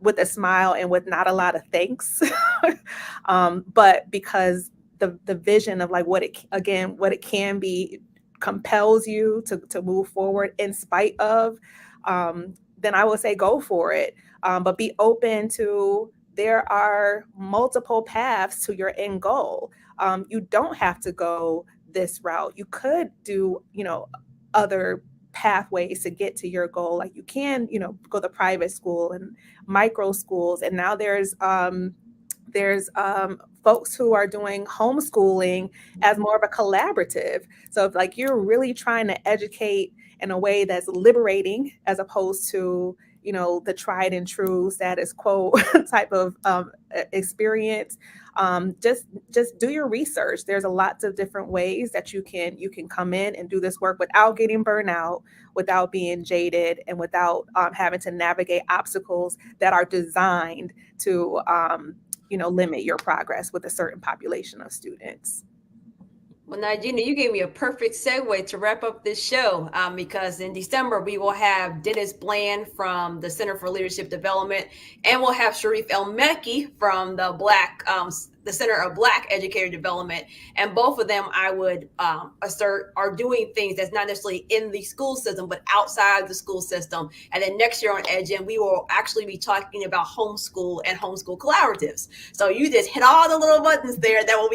with a smile and with not a lot of thanks. But because the vision of like what it can be compels you to move forward in spite of, then I will say go for it. But be open to, there are multiple paths to your end goal. You don't have to go this route. You could do, other pathways to get to your goal. Like you can, go to private school and micro schools. And now there's folks who are doing homeschooling as more of a collaborative. So if like you're really trying to educate in a way that's liberating as opposed to, you know, the tried and true status quo type of experience, just do your research. There's a lots of different ways that you can come in and do this work without getting burnt out, without being jaded, and without having to navigate obstacles that are designed to limit your progress with a certain population of students. Well, now, Gina, you gave me a perfect segue to wrap up this show, because in December we will have Dennis Bland from the Center for Leadership Development, and we'll have Sharif El-Mekki from the Center of Black Educator Development. And both of them, I would assert, are doing things that's not necessarily in the school system, but outside the school system. And then next year on EdGem, we will actually be talking about homeschool and homeschool collaboratives. So you just hit all the little buttons there that will be